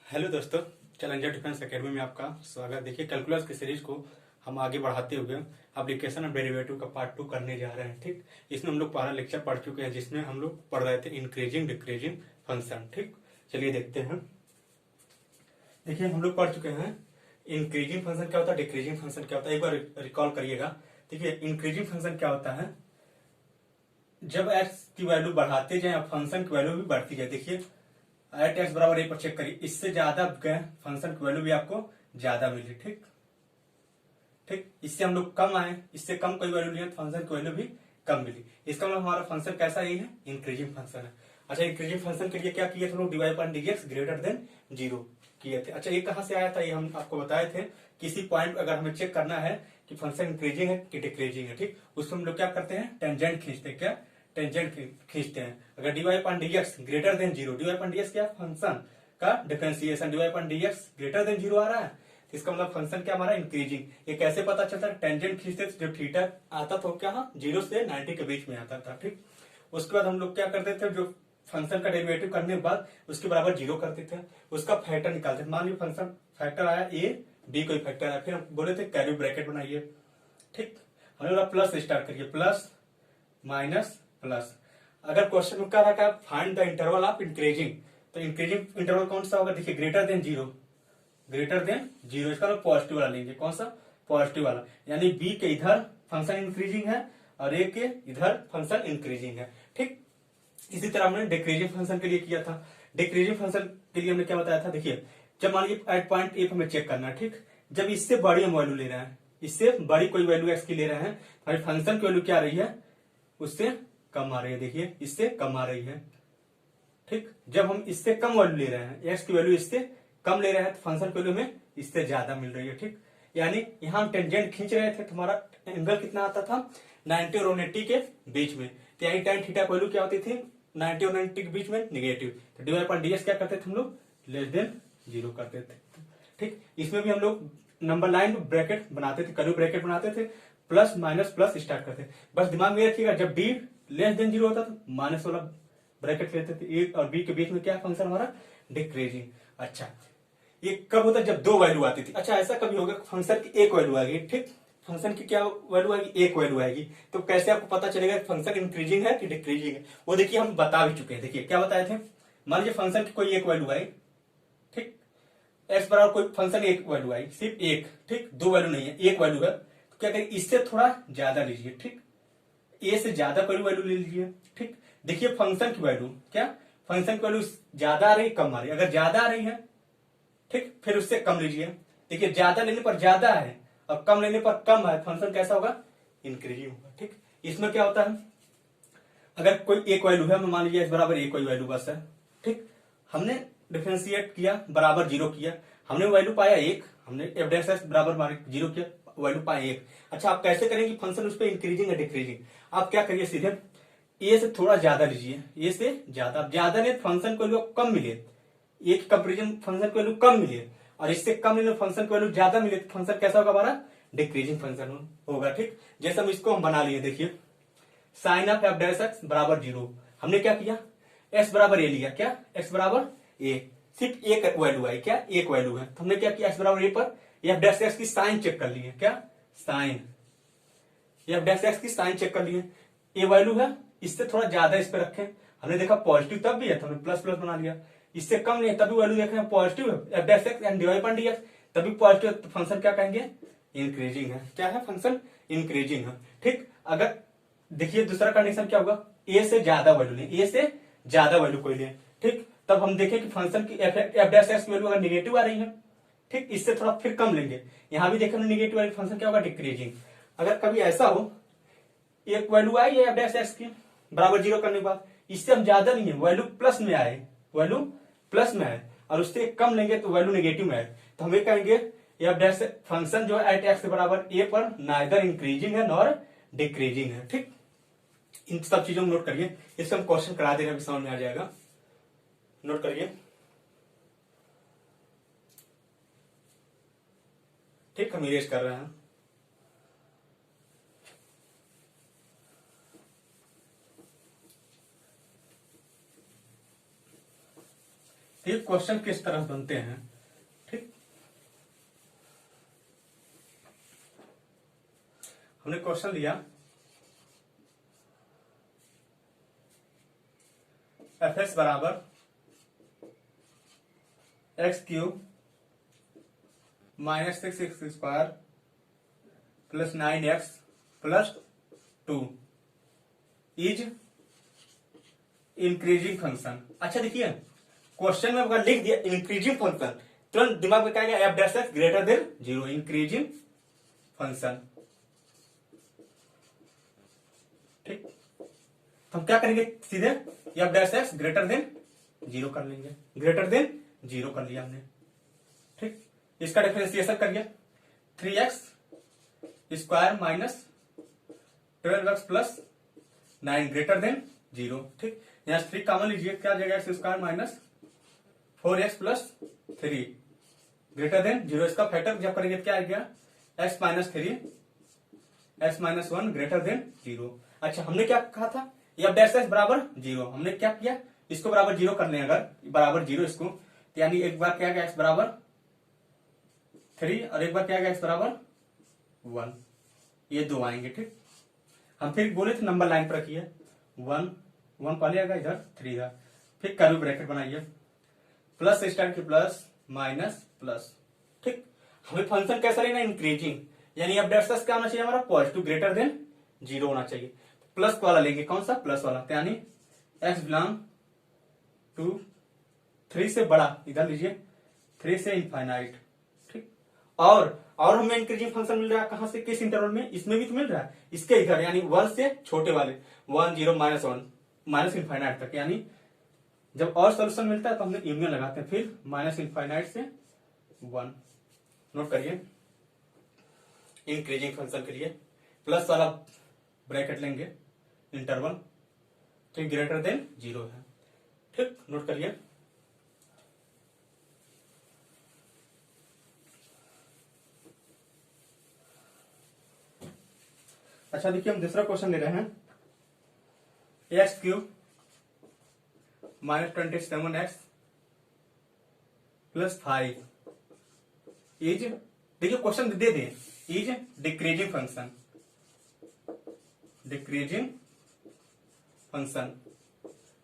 Hello दोस्तों, challenger defence academy में आपका स्वागत। देखिए, कैलकुलस की सीरीज को हम आगे बढ़ाते हुए एप्लीकेशन और डेरिवेटिव का पार्ट 2 करने जा रहे हैं। ठीक, इसमें हम लोग पहला लेक्चर पढ़ चुके हैं जिसमें हम लोग पढ़ रहे थे इंक्रीजिंग डिक्रीजिंग फंक्शन। ठीक, चलिए देखते हैं। देखिए, हम लोग पढ़ चुके हैं इंक्रीजिंग फंक्शन क्या होता है, डिक्रीजिंग फंक्शन क्या होता है। एक बार रिकॉल करिएगा। देखिए, इंक्रीजिंग फंक्शन क्या होता है, जब एक्स की वैल्यू बढ़ाते जाए फंक्शन की वैल्यू भी बढ़ती जाए। देखिए, एट एक्स बराबर ए पर चेक करिए, इससे ज्यादा फंक्शन की वैल्यू भी आपको ज्यादा मिली। ठीक ठीक, इससे हम लोग कम आए, इससे कम कोई वैल्यू नहीं है, फंक्शन की वैल्यू भी कम मिली। इसका मतलब हमारा फंक्शन कैसा ही है, इंक्रीजिंग फंक्शन है। अच्छा, इंक्रीजिंग फंक्शन के लिए क्या किए थे हम लोग, dy upon dx greater than 0 किए थे। अच्छा, ये कहां से आया था, ये हम आपको बताए थे। किसी पॉइंट अगर हमें चेक करना है कि फंक्शन इंक्रीजिंग है कि डिक्रीजिंग है, ठीक, उसमें हम लोग क्या करते हैं, टेंजेंट खींचते हैं। क्या टेंजेंट खींचते हैं। अगर dy upon dx greater than 0, dy upon dx क्या, फंक्शन का differentiation, dy upon dx greater than 0 आ रहा है, इसका मतलब फंक्शन क्या हमारा इंक्रीजिंग। ये कैसे पता चलता है, टेंजेंट खींचते जब थीटा आता तो क्या, 0 से 90 के बीच में आता था। ठीक, उसके बाद हम लोग क्या करते थे, जो फंक्शन का डेरिवेटिव करने के बाद उसके बराबर 0 करते थे, उसका फैक्टर निकालते थे। मान लीजिए फंक्शन फैक्टर आया a b कोई फैक्टर आया, फिर हम बोले थे कैरी ब्रैकेट बनाइए। ठीक, हमने बोला प्लस स्टार्ट करिए, प्लस माइनस प्लस। अगर क्वेश्चन में कह रहा है find the interval of increasing, तो इंक्रीजिंग इंटरवल कौन सा होगा, देखिए ग्रेटर देन 0, ग्रेटर देन 0, इसका मतलब पॉजिटिव वाला लेंगे। कौन सा, पॉजिटिव वाला, यानी बी के इधर फंक्शन इंक्रीजिंग है और ए के इधर फंक्शन इंक्रीजिंग है। ठीक, इसी तरह हमने डिक्रीजिंग फंक्शन के लिए किया था। डिक्रीजिंग फंक्शन के लिए हमने क्या बताया था, देखिए जब मान लीजिए एट पॉइंट ए हमें चेक करना है, ठीक, जब इससे बड़ी हम वैल्यू ले रहे हैं, इससे बड़ी कोई वैल्यू एक्स की ले रहे हैं, हमारी फंक्शन की वैल्यू क्या आ रही है, उससे कम आ रही है। देखिए, इससे कम आ रही है। ठीक, जब हम इससे कम वैल्यू ले रहे हैं, एक्स की वैल्यू इससे कम ले रहे हैं, तो फंक्शन की वैल्यू में इससे ज्यादा मिल रही है। ठीक, यानी यहां हम टेंजेंट खींच रहे थे, तुम्हारा एंगल कितना आता था, 90 और 180 के बीच में। तो यानी tan थीटा की वैल्यू क्या होती थी, 90 और 90 के बीच में नेगेटिव। तो dy अपॉन dx क्या करते थे हम लोग, लेस देन 0 करते थे। ठीक, इसमें भी हम लोग नंबर लाइन ब्रैकेट बनाते थे, कर्ली ब्रैकेट बनाते थे, प्लस माइनस प्लस स्टार्ट करते थे। बस दिमाग में रखिएगा, जब d लेस देन 0 होता था माइनस वाला ब्रैकेट लेते थे। ए और बी के बीच में क्या फंक्शन हमारा, डिक्रीजिंग। अच्छा, ये कब होता है, जब दो वैल्यू आती थी। अच्छा, ऐसा कभी होगा फंक्शन की एक वैल्यू आएगी, ठीक, फंक्शन की क्या वैल्यू आएगी, एक वैल्यू आएगी, तो कैसे आपको पता चलेगा फंक्शन इंक्रीजिंग है कि डिक्रीजिंग है, वो देखिए हम बता भी चुके हैं। देखिए क्या बताए थे, मान लीजिए फंक्शन की कोई एक वैल्यू आई, ठीक, एक्स बराबर कोई फंक्शन एक वैल्यू आई, सिर्फ एक, ठीक, दो वैल्यू नहीं है, एक वैल्यू है, तो क्या करें, इससे थोड़ा ज्यादा लीजिए। ठीक, ए से ज्यादा कोई वैल्यू ले लीजिए। ठीक, देखिए फंक्शन की वैल्यू क्या, फंक्शन की वैल्यू ज्यादा आ रही कम आ रही, अगर ज्यादा आ रही है, ठीक, फिर उससे कम लीजिए। देखिए, ज्यादा लेने पर ज्यादा है और कम लेने पर कम है, फंक्शन कैसा होगा, इंक्रीजिंग होगा। ठीक, इसमें क्या होता है, अगर कोई एक वैल्यू है, मान लीजिए एक्स बराबर एक कोई वैल्यू बस है, ठीक, हमने डिफरेंशिएट किया, बराबर 0 किया, हमने वैल्यू पाया एक, हमने एफ डैश एक्स बराबर 0 किया, वैल्यू पाया एक। अच्छा, आप कैसे करेंगे फंक्शन उस पर इंक्रीजिंग है डिक्रीजिंग, आप क्या करिए, सीधे ए से थोड़ा ज्यादा लीजिए, ए से ज्यादा ले फंक्शन को वैल्यू कम मिले, एक कंपेरिजन फंक्शन की वैल्यू कम मिले और इससे कम मिले फंक्शन की वैल्यू ज्यादा मिले, तो फंक्शन कैसा होगा हमारा, डिक्रीजिंग फंक्शन होगा। ठीक, जैसे हम इसको हम बना लिए, देखिए sign of F dash X बराबर 0, हमने क्या किया, एक्स बराबर ए लिया, क्या एक्स बराबर ए, सिर्फ एक वैल्यू आई, क्या एक वैल्यू है, तो हमने क्या किया, एक्स बराबर ए पर एफ डैश एक्स की साइन चेक कर लिए, क्या साइन, एफ डैश एक्स की साइन चेक कर लिए, ए वैल्यू है, इससे थोड़ा ज्यादा इस पे रखें, हमने देखा पॉजिटिव तब भी है तो हमने प्लस प्लस बना लिया, इससे कम नहीं है तभी वैल्यू देख रहे हैं पॉजिटिव है, F dash x and dy upon dx तभी पॉजिटिव, तो फंक्शन क्या कहेंगे, इंक्रीजिंग है। क्या है, फंक्शन इंक्रीजिंग है। ठीक, अगर देखिए दूसरा कंडीशन क्या होगा, ए से ज्यादा वैल्यू ले, ए से ज्यादा वैल्यू कोई ले, ठीक, तब हम देखें कि फंक्शन की एफ डैश एक्स की वैल्यू अगर निगेटिव आ रही है, ठीक, इससे थोड़ा फिर कम लेंगे, यहां भी देखें निगेटिव वाली, फंक्शन क्या होगा, डिक्रीजिंग। अगर कभी ऐसा हो, एक वैल्यू आई है एफ डैश एक्स की बराबर 0 करने के बाद, इससे हम ज्यादा नहीं है, वैल्यू प्लस में आए, वैल्यू प्लस में आए और उससे कम लेंगे तो वैल्यू नेगेटिव में आए, तो हम ये कहेंगे एफ डैश फंक्शन जो है एट एक्स के बराबर ए पर नाइदर इंक्रीजिंग है नॉर डिक्रीजिंग है। ठीक, इन सब चीजों को नोट करिए, इससे हम क्वेश्चन करा दे रहे हैं, समझ में आ जाएगा, नोट करिए। ठीक, हम इरेज कर रहे हैं। ठीक, क्वेश्चन किस तरह बनते हैं। ठीक, हमने क्वेश्चन लिया एफ एक्स बराबर x cube minus 6x square plus 9x plus 2 is increasing function. अच्छा देखिए, क्वेश्चन में अगर लिख दिया इंक्रीजिंग फंक्शन, तुरंत दिमाग में क्या आएगा, F dash x greater than 0, increasing function. ठीक, तो हम क्या करेंगे, सीधे F dash x greater than 0 कर लेंगे, ग्रेटर देन 0 कर लिया हमने। ठीक, इसका डिफरेंशिएशन करिए, 3x square minus 12x plus 9 greater than 0। ठीक, यहां 3 कॉमन लीजिए, क्या जाएगा, x square minus 4x plus 3 greater than 0। इसका फैक्टर जब करेंगे तो क्या आ गया, x minus 3 x minus 1 greater than 0। अच्छा, हमने क्या कहा था, एफ डैश एक्स बराबर 0, हमने क्या किया, इसको बराबर 0 कर लें, अगर बराबर 0 इसको, तो यानी एक बार क्या गया x बराबर 3 और एक बार क्या गया x बराबर 1, ये दो आएंगे। ठीक, हम फिर बोले थे नंबर लाइन पर रखिए, 1 1 पहले आएगा, इधर 3 इधर, फिर कर्ली ब्रैकेट बनाइए, प्लस स्टार्ट की प्लस माइनस प्लस। ठीक, हमें फंक्शन कैसा लेना, इंक्रीजिंग, यानी एफ डैश एक्स क्या होना चाहिए हमारा, पॉजिटिव ग्रेटर देन 0 होना चाहिए। प्लस वाला लेंगे, कौन सा, प्लस वाला, यानी एक्स बिलोंग टू 3 से बड़ा, इधर लीजिए 3 से इनफाइनाइट। ठीक, और हमें इंक्रीजिंग फंक्शन मिल रहा है कहां से, किस इंटरवल में, इसमें भी तो मिल रहा है, इसके इधर, यानी 1 से छोटे वाले 1 0 माइनस 1 माइनस इनफाइनाइट तक। यानी जब और सोल्यूशन मिलता है तो हम लोग यूनियन लगाते हैं, फिर माइनस इनफाइनाइट से 1। नोट करिए, इंक्रीजिंग फंक्शन के लिए प्लस वाला ब्रैकेट लेंगे इंटरवल, तो ग्रेटर देन 0 है। ठीक, नोट करिए, अच्छा देखिए, हम दूसरा क्वेश्चन ले रहे हैं, x cube minus 27x plus 5 is, देखिए क्वेश्चन दे दें, is decreasing function, decreasing function.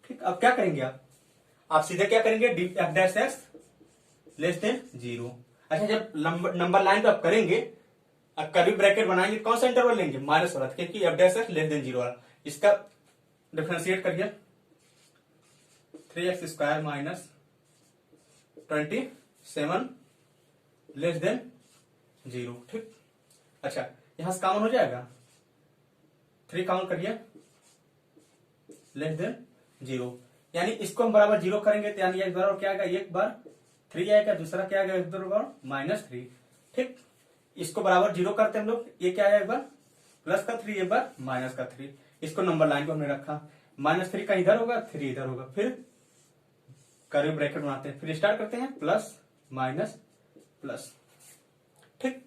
ठीक, अब क्या करेंगे आप सीधे क्या करेंगे, F dash x less than 0। अच्छा, जब नंबर लाइन पे आप करेंगे, अब कर्ली ब्रैकेट बनाएंगे, कौन सा इंटरवल लेंगे, माइनस वाला, क्योंकि F dash x less than 0 वाला। इसका डिफरेंशिएट करिए, 3x square minus 27 less than 0। ठीक, अच्छा यहां से कॉमन हो जाएगा, 3 कॉमन करिए, लेस देन 0, यानी इसको हम बराबर 0 करेंगे, तो यानी एक बराबर क्या आएगा, एक बार 3 आएगा, दूसरा क्या आएगा, एक बराबर माइनस 3। ठीक, इसको बराबर 0 करते हम लोग, ये क्या है, एक बार प्लस का 3, एक बार माइनस का 3, इसको नंबर लाइन को हमने रखा, -3 का इधर होगा, 3 इधर होगा, फिर कर्ली ब्रैकेट बनाते हैं, फिर स्टार्ट करते हैं, प्लस माइनस प्लस। ठीक,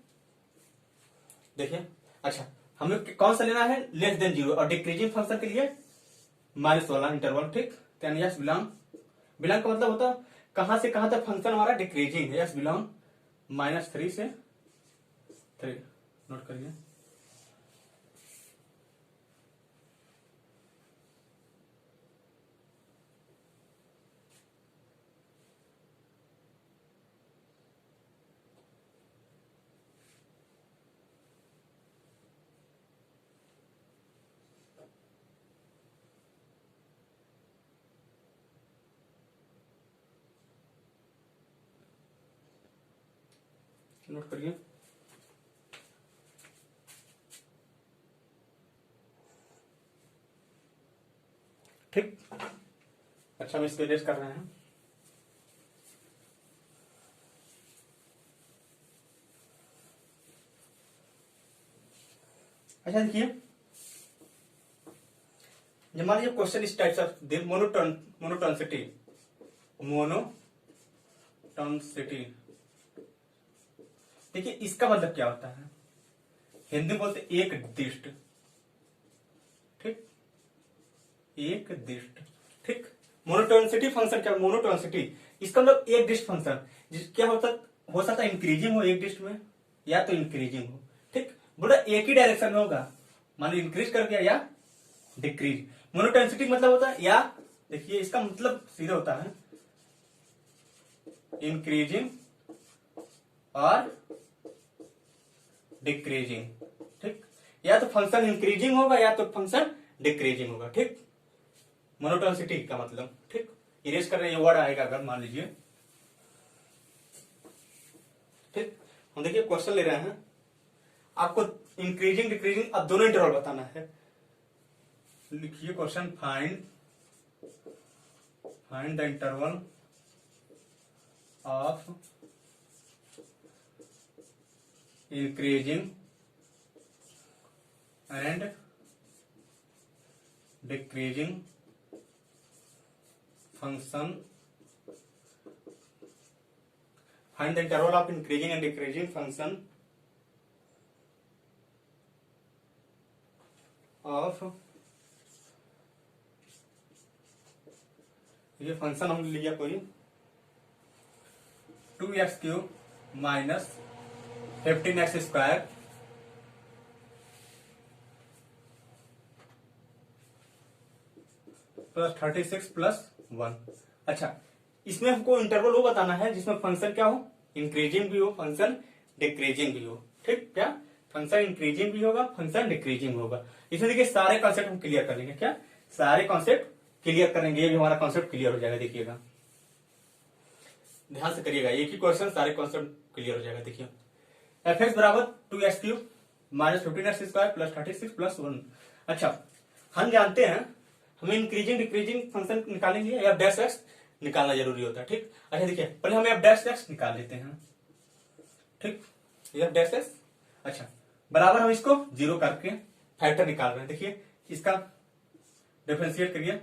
देखिए, अच्छा हमें कौन सा लेना है, लेस देन 0, और डिक्रीजिंग फंक्शन के लिए माइनस वाला इंटरवल। ठीक, यानी यस बिलोंग, बिलोंग का मतलब होता है कहां से कहां तक फंक्शन हमारा डिक्रीजिंग है, यस बिलोंग -3 से 3। नोट करिए, नोट करिए, ठीक। अच्छा, हम इसको इरेज कर रहे हैं, अच्छा देखिए, जब मान लीजिए क्वेश्चन इस टाइप ऑफ मोनोटोनसिटी, मोनोटोनसिटी, देखिए इसका मतलब क्या होता है, हिंदी में बोलते एक दिष्ट। ठीक, एक दिष्ट। ठीक, मोनोटोनिसिटी फंक्शन क्या, मोनोटोनिसिटी इसका मतलब एक डिजिट फंक्शन क्या हो सकता है इंक्रीजिंग हो एक डिजिट में या तो इंक्रीजिंग हो, ठीक, बोला एक ही डायरेक्शन में होगा, मान लो इंक्रीज कर दिया या डिक्रीज। मोनोटोनिसिटी मतलब होता है या, देखिए इसका मतलब सीधा होता है इंक्रीजिंग और डिक्रीजिंग, ठीक, या तो फंक्शन इंक्रीजिंग होगा या तो फंक्शन डिक्रीजिंग होगा, ठीक, मोनोटोनिसिटी का मतलब, ठीक, इरेज कर रहे ये वर्ड आएगा अगर मान लीजिए, ठीक। हम देखिए क्वेश्चन ले रहे हैं, आपको इंक्रीजिंग डिक्रीजिंग अब दोनों इंटरवल बताना है। लिखिए question, find the interval of increasing and decreasing function, find the interval of increasing and decreasing function of, ये फंक्शन हम लिया कोई 2x³ minus 15x² plus 36 plus 1। अच्छा, इसमें हमको इंटरवल वो बताना है जिसमें फंक्शन क्या हो, इंक्रीजिंग भी हो फंक्शन डिक्रीजिंग भी हो, ठीक, क्या फंक्शन इंक्रीजिंग भी होगा फंक्शन डिक्रीजिंग होगा। इसमें देखिए सारे कॉन्सेप्ट हम क्लियर कर लेंगे, क्या सारे कॉन्सेप्ट क्लियर करेंगे, ये भी हमारा कॉन्सेप्ट क्लियर हो जाएगा। देखिएगा ध्यान से करिएगा, एक ही क्वेश्चन सारे कॉन्सेप्ट क्लियर हो जाएगा। देखिए एफ एक्स बराबर 2x³ minus 15x² plus 36 plus 1। अच्छा, हम जानते हैं हमें इंक्रीजिंग डिक्रीजिंग फंक्शन निकालने के लिए एफ डैश एक्स निकालना जरूरी होता है, ठीक। अच्छा देखिए पहले हम एफ डैश एक्स निकाल लेते हैं, ठीक, एफ डैश एक्स। अच्छा, बराबर हम इसको जीरो करके फैक्टर निकाल रहे हैं। देखिए इसका डिफरेंशिएट करिए,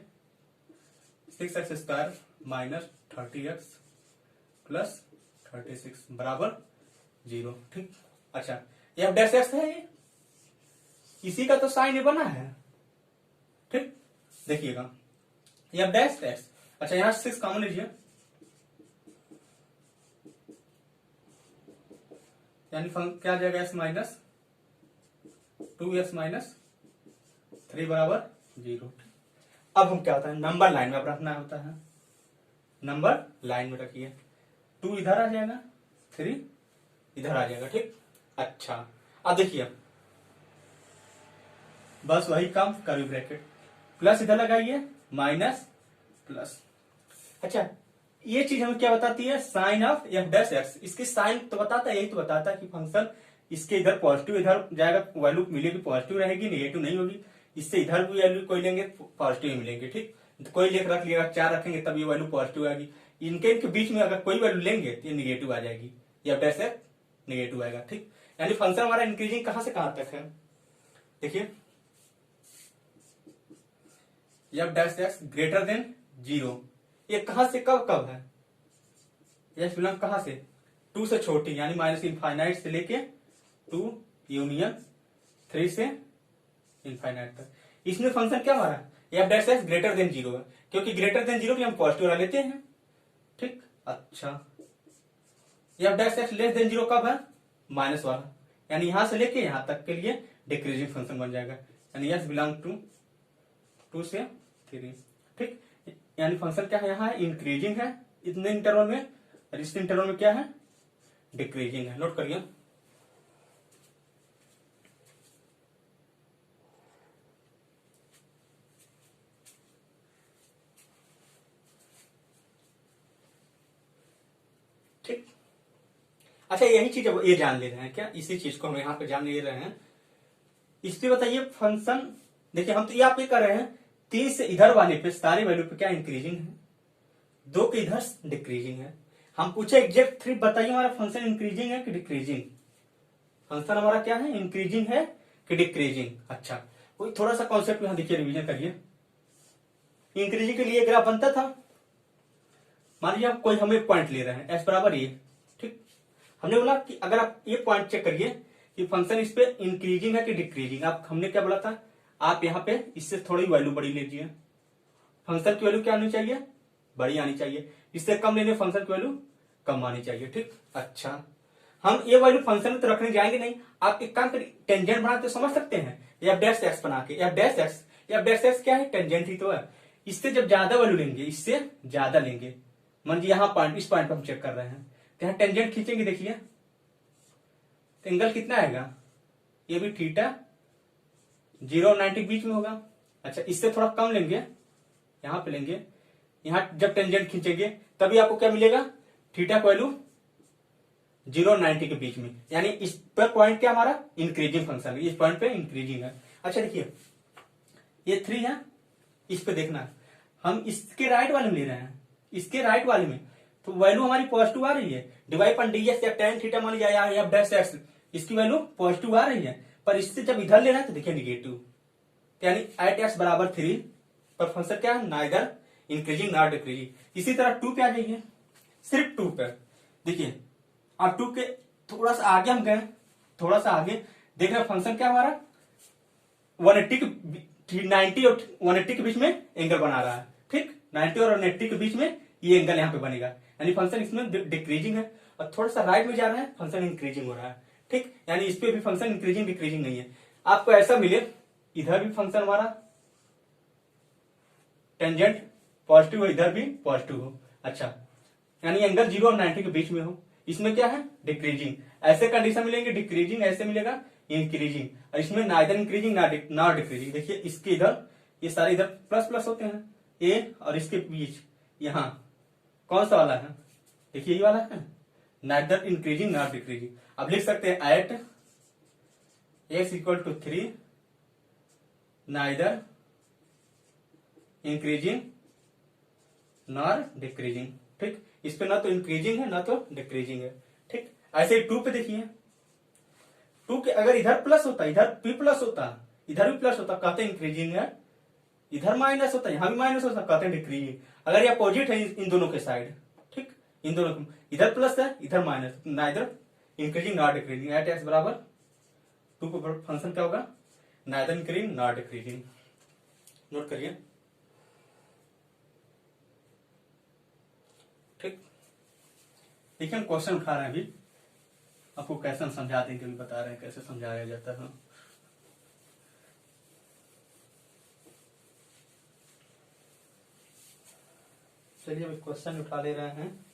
6x² माइनस 30x प्लस 36 बराबर 0, ठीक। अच्छा, एफ डैश एक्स है ये, इसी का तो साइन बना है, ठीक, देखिएगा एफ डैश एक्स। अच्छा, यहां 6 कॉमन लीजिए, यानी क्या आ जाएगा, s माइनस 2s माइनस 3 बराबर 0। अब हम क्या होता है नंबर लाइन में अब रखना होता है, नंबर लाइन में रखिए, 2 इधर आ जाएगा 3 इधर आ जाएगा, ठीक। अच्छा, अब देखिए बस वही काम, कर्ली ब्रैकेट प्लस इधर लगाइए माइनस प्लस। अच्छा, ये चीज हमें क्या बताती है, sign of F dash X. इसकी साइन तो बताता है, यही तो बताता है कि फंक्शन इसके इधर पॉजिटिव इधर जाएगा, वैल्यू मिलेगी पॉजिटिव रहेगी, नेगेटिव नहीं होगी। इससे इधर भी वैल्यू कोई लेंगे पॉजिटिव मिलेंगे, ठीक। तो कोई लेकर रख लिएगा, 4 रखेंगे तब ये वैल्यू पॉजिटिव आएगी। इनके बीच में अगर कोई वैल्यू लेंगे तो ये निगेटिव आ जाएगी, एफ डैश एक्स निगेटिव आएगा, ठीक। यानी फंक्शन हमारा इंक्रीजिंग कहां से कहां तक है, देखिए F dash x greater than 0, ये कहां से कब कब है, यह बिलोंग कहां से, 2 से छोटी यानी माइनस इनफाइनाइट से लेके 2 यूनियन 3 से इनफाइनाइट तक। इसमें फंक्शन क्या हमारा F dash x greater than 0 है, क्योंकि ग्रेटर देन 0 भी हम पॉजिटिव वाला लेते हैं, ठीक। अच्छा, F dash x less than 0 कब है, माइनस वाला, यानी यहां से लेके यहां तक के लिए डिक्रीजिंग फंक्शन बन जाएगा, यानी एस बिलोंग टू 2 से 3, ठीक। यानी फंक्शन क्या है, यहाँ है इंक्रीजिंग है इतने इंटरवल में, और इस इंटरवल में क्या है डिक्रीजिंग है। नोट करिए, ठीक। अच्छा, यही चीज ये जान ले रहे हैं क्या, इसी चीज को हम यहाँ पे जान ले रहे हैं। इस पे बताइए फंक्शन, देखिए हम तो यहाँ पे कर रहे हैं 3 से इधर वाले पे सारे वैल्यू पे क्या इंक्रीजिंग है, 2 के इधर डिक्रीजिंग है। हम पूछे एग्जैक्ट 3 बताइए हमारा फंक्शन इंक्रीजिंग है कि डिक्रीजिंग, फंक्शन हमारा क्या है इंक्रीजिंग है कि डिक्रीजिंग। अच्छा, कोई थोड़ा सा कॉन्सेप्ट यहां देखिए, रिवीजन करिए। इंक्रीजिंग के लिए ग्राफ बनता था, मान लीजिए आप कोई हम एक पॉइंट ले रहे हैं एस बराबर ये, ठीक। हमने बोला कि अगर आप ये पॉइंट चेक करिए कि फंक्शन इस पे इंक्रीजिंग है कि डिक्रीजिंग, आप हमने क्या बोला था, आप यहाँ पे इससे थोड़ी वैल्यू बड़ी लीजिए, फंक्शन की वैल्यू क्या होनी चाहिए बड़ी आनी चाहिए, इससे कम लेने फंक्शन की वैल्यू कम आनी चाहिए। ठीक, अच्छा हम ये वैल्यू फंक्शन में तो रखने जाएंगे नहीं, आप एक काम करिए, टेंजेंट बनाते समझ सकते हैं, एफ डैश एक्स बना के, एफ डैश एक्स क्या है, टेंजेंट ही तो है। इससे जब ज्यादा वैल्यू लेंगे, इससे ज्यादा लेंगे, मान लीजिए यहाँ पॉइंट, इस पॉइंट पर हम चेक कर रहे हैं, तो यहाँ टेंजेंट खींचेंगे, देखिए तो एंगल कितना आएगा, ये भी थीटा 0 और 90 के बीच में होगा। अच्छा इससे थोड़ा कम लेंगे, यहां पे लेंगे, यहां जब टेंजेंट खींचेंगे तभी आपको क्या मिलेगा, थीटा को वैल्यू 0 और 90 के बीच में, यानी इस पर पॉइंट क्या हमारा इंक्रीजिंग फंक्शन है, इस पॉइंट पे इंक्रीजिंग है। अच्छा देखिए ये 3 है, इस पे देखना, हम इसके राइट वाले में ले रहे हैं, इसके राइट वाले में, तो वैल्यू हमारी पॉजिटिव आ रही है, डिवाइड पर डी एक्स या टेन थीटा मान लीजिए या एफ डैश एक्स, इसकी वैल्यू पॉजिटिव आ रही है, पर इससे जब इधर लेना है तो देखिए निगेटिव, यानी एट एक्स बराबर 3 पर फंक्शन क्या है, नाइदर इंक्रीजिंग नॉट डिक्रीजिंग। इसी तरह 2 पे आ जाइए, सिर्फ 2 पर देखिए, अब 2 के थोड़ा सा आगे हम गए, थोड़ा सा आगे देख रहे हैं फंक्शन क्या हमारा 180 के 90 और 180 के बीच में एंगल बना रहा है। ठीक, 90 और 180 के बीच में ये एंगल यहाँ पे बनेगा, यानी फंक्शन इसमें डिक्रीजिंग है, और थोड़ा सा राइट में जा रहा है फंक्शन इंक्रीजिंग हो रहा है। ठीक, यानी इस पे भी फंक्शन इंक्रीजिंग डिक्रीजिंग नहीं है। आपको ऐसा मिले इधर भी फंक्शन हमारा टेंजेंट पॉजिटिव हो, इधर भी पॉजिटिव हो, अच्छा यानी एंगल 0 और 90 के बीच में हो, इसमें क्या है डिक्रीजिंग, ऐसे कंडीशन मिलेंगे डिक्रीजिंग, ऐसे मिलेगा इंक्रीजिंग, और इसमें नाइदर इंक्रीजिंग नॉट डिक्रीजिंग। देखिए इसके इधर ये सारे इधर प्लस प्लस होते हैं, ए और इसके बीच यहां कौन सा वाला है, देखिए ये वाला है नाइदर इंक्रीजिंग नॉट डिक्रीजिंग। अब लिख सकते हैं at X equal to 3 neither increasing nor decreasing. ठीक, इस पे ना तो इंक्रीजिंग है ना तो डिक्रीजिंग है। ठीक, ऐसे ही 2 पे देखिए, 2 के अगर इधर प्लस होता, इधर भी प्लस होता, इधर भी प्लस होता, कहते इंक्रीजिंग है, इधर माइनस होता, यहां भी माइनस होता, कहते हैं डिक्रीजिंग। अगर ये अपोजिट है इन दोनों के साइड, ठीक, इन दोनों इधर प्लस है इधर minus, neither increasing not decreasing, at X बराबर 2 पर फंक्शन क्या होगा, neither increasing not decreasing. Note करिए। ठीक, देखिए हम क्वेश्चन उठा रहे हैं अभी, आपको कैसे हम समझा देंगे, अभी बता रहे हैं कैसे समझाया जाता है। चलिए अभी क्वेश्चन उठा ले रहे हैं।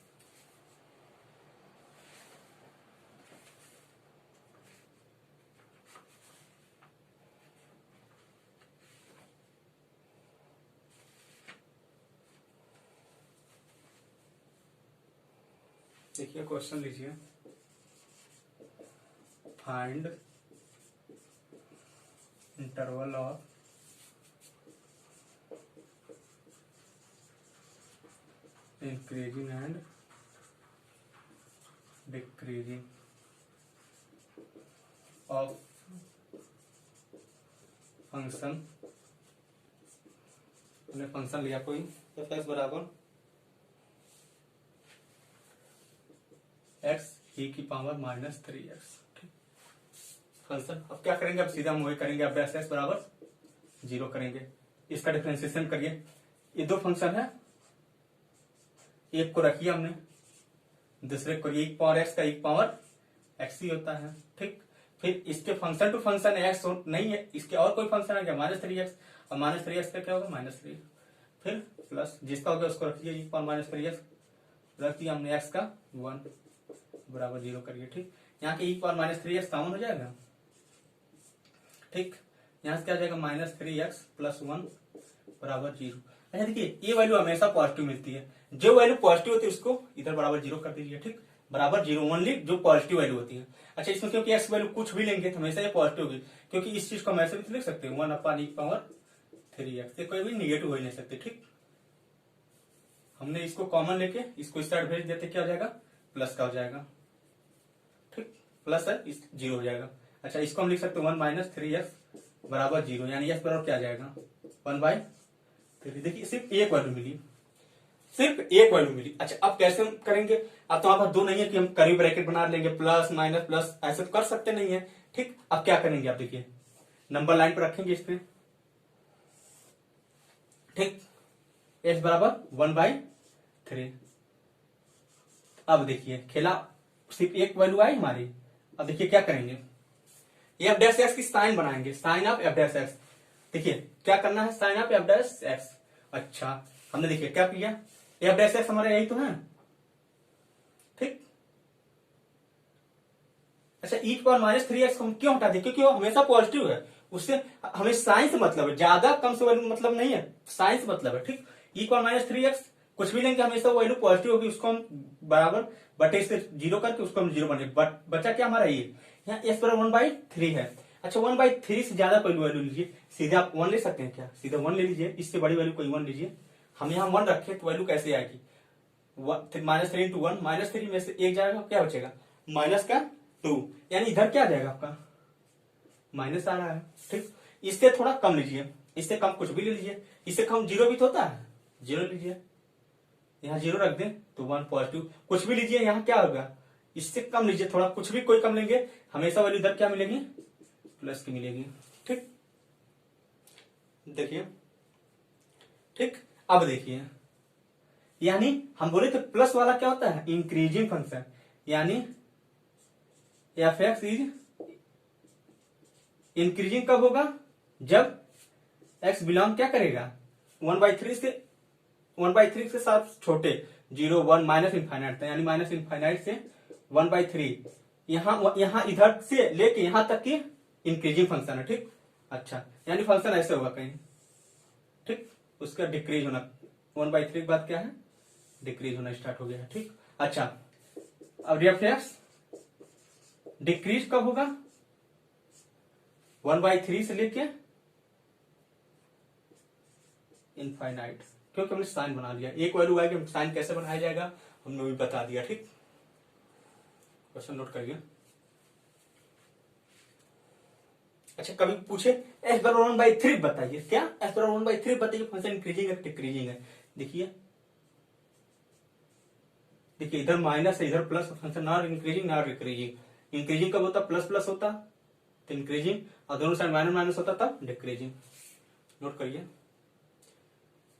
देखिए क्वेश्चन लीजिए, find interval of increasing and decreasing of function, हमने फंक्शन लिया कोई एफ एक्स बराबर एक्स ई की पावर -3x। फंक्शन अब क्या करेंगे, अब सीधा हम वही करेंगे, अब एक्स बराबर 0 करेंगे, इसका डिफरेंशिएशन करिए। ये दो फंक्शन है, एक को रखिए हमने, दूसरे को, एक पावर एक्स का एक पावर एक्स ही होता है। ठीक, फिर इसके फंक्शन टू फंक्शन एक्स नहीं है, इसके और कोई फंक्शन है क्या, -3x, और -3x का क्या होगा -3, फिर प्लस जिसका होगा उसको रखिए, एक पावर -3x रख दिया हमने, एक्स का 1 बराबर 0 करिए। ठीक, यहाँ के एक पावर -3x कॉमन हो जाएगा। ठीक, यहाँ से क्या जाएगा -3x + 1 बराबर 0। अच्छा देखिए ये वैल्यू हमेशा पॉजिटिव मिलती है, जो वैल्यू पॉजिटिव होती है उसको इधर बराबर 0 कर दीजिए। ठीक, बराबर 0 ओनली जो पॉजिटिव वैल्यू होती है। अच्छा इसमें क्योंकि एक्स वैल्यू कुछ भी लेंगे तो हमेशा ये पॉजिटिव होगी, क्योंकि इस चीज को हम ऐसे भी लिख सकते हैं 1/e⁻3x, ये कोई भी निगेटिव हो ही नहीं सकते। ठीक, हमने इसको कॉमन लेके इसको इस साइड भेज देते, क्या हो जाएगा प्लस का हो जाएगा। ठीक, प्लस है इस 0 हो जाएगा। अच्छा इसको हम लिख सकते हैं 1 - 3x बराबर 0, यानी x बराबर क्या आ जाएगा 1/3। देखिए सिर्फ एक वैल्यू मिली, सिर्फ एक वैल्यू मिली। अच्छा अब कैसे हम करेंगे, अब तो हमारे पास दो नहीं है कि हम कर्ली ब्रैकेट बना लेंगे, प्लस माइनस प्लस, ऐसे तो कर सकते नहीं है। ठीक, अब क्या करेंगे, आप देखिए नंबर लाइन पर रखेंगे इस पे। ठीक, x बराबर 1/3 3। अब देखिए खेला, सिर्फ एक वैल्यू आई हमारी। अब देखिए क्या करेंगे, एफ डैश एक्स की साइन बनाएंगे, sign of F dash X. देखिए क्या करना है, sign of F dash X. अच्छा हमने देखिए क्या किया, एफ डैश एक्स हमारा यही तो है, ठीक। अच्छा ई पावर माइनस 3x हम क्यों हटा दें, क्योंकि वो हमेशा पॉजिटिव है, उससे हमें साइन से मतलब है, ज्यादा कम से वैल्यू मतलब नहीं है, साइन से मतलब है, ठीक। ई पावर माइनस 3x कुछ भी लेंगे हमेशा वैल्यू पॉजिटिव होगी, उसको हम बराबर बटे से जीरो करके उसको हम जीरो बने, बचा क्या हमारा ये, यहाँ एस पर 1/3 है। अच्छा 1/3 से ज्यादा कोई वैल्यू लीजिए, सीधे आप 1 ले सकते हैं क्या, सीधे 1 ले लीजिए, इससे बड़ी वैल्यू कोई 1 लीजिए। हम यहाँ 1 रखे तो वैल्यू कैसे आएगी, -3 इंटू 1, -3 में से एक जाएगा, क्या बचेगा माइनस का 2, यानी इधर क्या आ जाएगा आपका माइनस आ रहा है, ठीक। इससे थोड़ा कम लीजिए, इससे कम कुछ भी ले लीजिए, इससे कम जीरो भी तो होता है, जीरो लीजिए, यहाँ जीरो रख दें तो 1 पॉजिटिव, कुछ भी लीजिए यहाँ क्या होगा, इससे कम लीजिए थोड़ा, कुछ भी कोई कम लेंगे हमेशा वैल्यू इधर क्या मिलेगी प्लस की मिलेगी, ठीक। देखिए ठीक, अब देखिए यानी हम बोले थे प्लस वाला क्या होता है इंक्रीजिंग फंक्शन, यानी एफ एक्स इज इंक्रीजिंग कब होगा, जब एक्स बिलोंग क्या करेगा 1/3 से, 1/3 के साथ छोटे 0 1 माइनस इनफाइनाइट, यानी माइनस इनफाइनाइट से 1/3, यहां इधर से लेके यहां तक की इंक्रीजिंग फंक्शन है, ठीक। अच्छा यानी फंक्शन ऐसे होगा कहीं, ठीक, उसका डिक्रीज होना, 1/3 के बाद क्या है डिक्रीज होना स्टार्ट हो गया, ठीक। अच्छा अब एफ एक्स डिक्रीज कब होगा 1/3 से लेके इनफाइनाइट, क्योंकि हमने साइन बना लिया, एक वैल्यू आएगी, साइन कैसे बनाया जाएगा हमने भी बता दिया, ठीक। क्वेश्चन नोट करिए। अच्छा कभी पूछे एक्स बराबर 1/3 बताइए, क्या एक्स बराबर 1/3 बताइए फंक्शन इंक्रीजिंग है डिक्रीजिंग है, देखिए देखिए इधर माइनस है इधर plus, function not increasing not decreasing, increasing कब होता प्लस प्लस होता तो इंक्रीजिंग, और दोनों साइड माइनस माइनस होता तब डिक्रीजिंग, नोट करिए।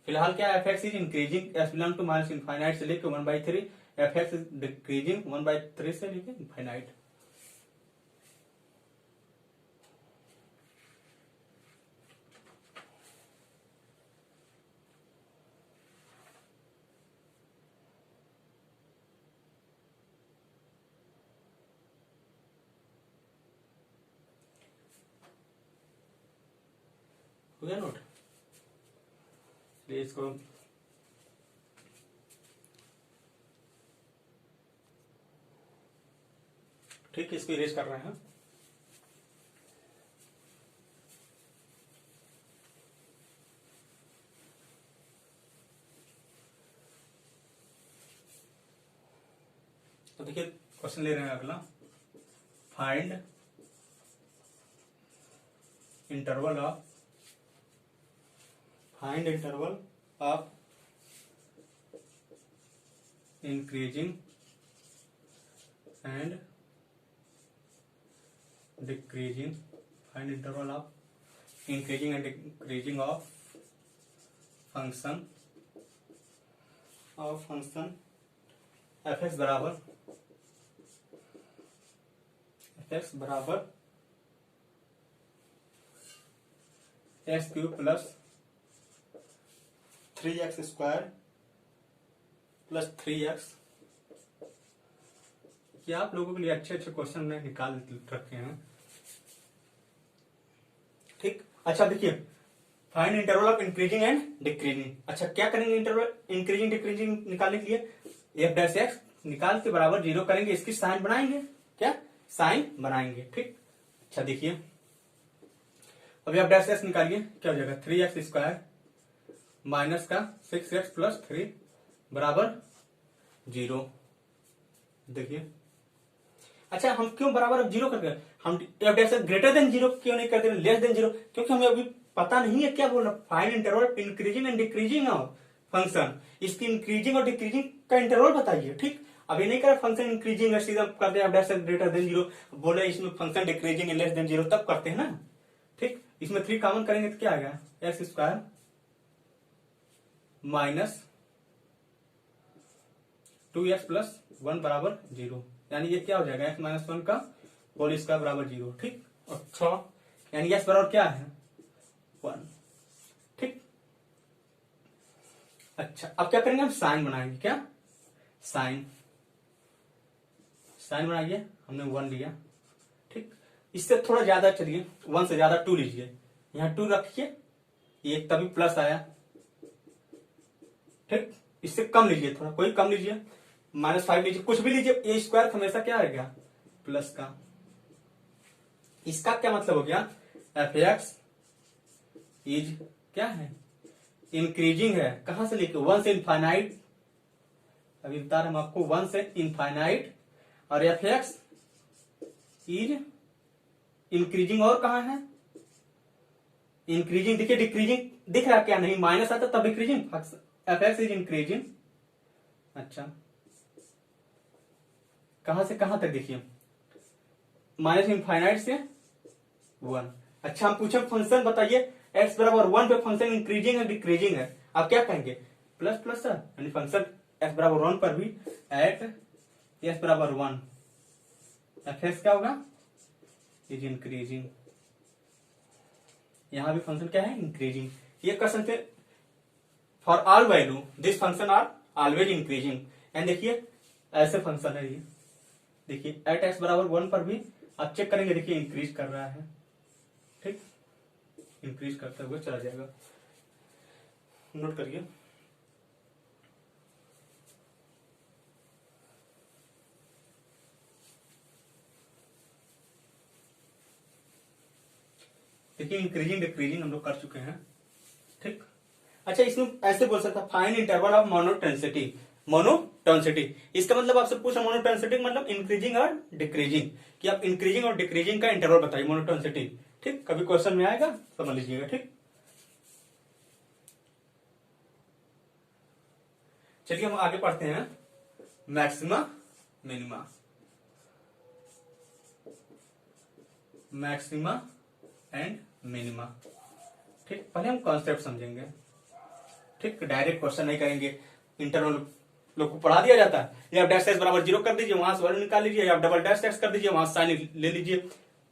फिलहाल क्या F X is increasing as belong to minus infinite से लेकर 1/3, एफ एक्स इज डिक्रीजिंग 1/3 से लेकर इनफाइनाइट। हो गया नोट, इसको ठीक, इसको इरेज कर रहे हैं। तो देखिए क्वेश्चन ले रहे हैं अगला, find interval of, find interval of increasing and decreasing, find interval of increasing and decreasing of function f x बराबर x cube plus 3x² plus 3x। क्या आप लोगों के लिए अच्छे अच्छे क्वेश्चन में निकाल रखे हैं, ठीक। अच्छा देखिए find interval of increasing and decreasing, अच्छा क्या करेंगे इंटरवल इंक्रीजिंग डिक्रीजिंग निकालने के लिए एफ डैश एक्स निकाल के बराबर 0 करेंगे, इसकी साइन बनाएंगे, क्या साइन बनाएंगे, ठीक। अच्छा देखिए अभी आप डैश एक्स निकालिए, क्या हो जाएगा 3x² माइनस का 6x प्लस 3 बराबर 0, देखिए। अच्छा हम क्यों बराबर 0 करते हैं, हम F dash x greater than 0 क्यों नहीं करते, लेस देन 0, क्योंकि हमें अभी पता नहीं है क्या बोल रहा, find interval increasing and decreasing of function, इसकी इंक्रीजिंग और डिक्रीजिंग का इंटरवल बताइए, ठीक। अभी नहीं कर फंक्शन इंक्रीजिंग है सीधा करते हैं F dash x greater than 0, बोले इसमें फंक्शन डिक्रीजिंग लेस देन 0 तब करते हैं ना, ठीक। इसमें 3 कॉमन करेंगे तो क्या आ गया x² माइनस 2x प्लस 1 बराबर 0, यानी ये क्या हो जाएगा x माइनस 1 का होल स्क्वायर बराबर 0। ठीक, अच्छा यानी x बराबर क्या है 1। ठीक, अच्छा अब क्या करेंगे हम साइन बनाएंगे, क्या साइन बनाइए, हमने 1 लिया। ठीक, इससे थोड़ा ज्यादा चलिए, 1 से ज्यादा 2 लीजिए, यहाँ 2 रखिए, ये तभी प्लस आया। ठीक, इससे कम लीजिए, थोड़ा कोई कम लीजिए, -5 लीजिए, कुछ भी लीजिए, ए स्क्वायर हमेशा क्या आएगा प्लस का। इसका क्या मतलब हो गया एफ एक्स इज क्या है इंक्रीजिंग है, कहां से लेके 1 से इनफाइनाइट, अभी बता रहे हम आपको 1 से इनफाइनाइट, और एफ एक्स इज इंक्रीजिंग, और कहां है इंक्रीजिंग, देखिए डिक्रीजिंग दिख रहा क्या, नहीं माइनस आता तब decreasing, F X is increasing. अच्छा कहां से कहां तक देखिए, माइनस इनफाइनाइट से 1। अच्छा हम पूछे फंक्शन बताइए x बराबर 1 पे फंक्शन इंक्रीजिंग है डिक्रीजिंग है, आप क्या कहेंगे प्लस प्लस है, यानी फंक्शन x बराबर 1 पर भी एट s बराबर 1 एफ एक्स क्या होगा इज इंक्रीजिंग, यहां भी फंक्शन क्या है इंक्रीजिंग। ये कर सकते for all value this function are always increasing, and देखिए ऐसे फंक्शन है ये, देखिए एट एक्स बराबर 1 पर भी आप चेक करेंगे, देखिए इंक्रीज कर रहा है। ठीक, इंक्रीज करते हुए चला जाएगा, नोट करिए। देखिए इंक्रीजिंग डिक्रीजिंग हम लोग कर चुके हैं। ठीक, अच्छा इसमें ऐसे बोल सकता find interval of monotonicity, monotonicity इसका मतलब आपसे पूछा मोनोटोनिसिटी मतलब इंक्रीजिंग और डिक्रीजिंग, कि आप इंक्रीजिंग और डिक्रीजिंग का इंटरवल बताइए मोनोटोनिसिटी। ठीक, कभी क्वेश्चन में आएगा समझ लीजिएगा। ठीक, चलिए हम आगे पढ़ते हैं maxima minima, maxima and minima. ठीक, पहले हम कॉन्सेप्ट समझेंगे। ठीक, डायरेक्ट क्वेश्चन नहीं करेंगे, इंटरवल लोग को पढ़ा दिया जाता है, या डैश एक्स बराबर 0 कर दीजिए, वहां से वैल्यू निकाल लीजिए, या डबल डैश एक्स कर दीजिए, वहां से साइन ले लीजिए,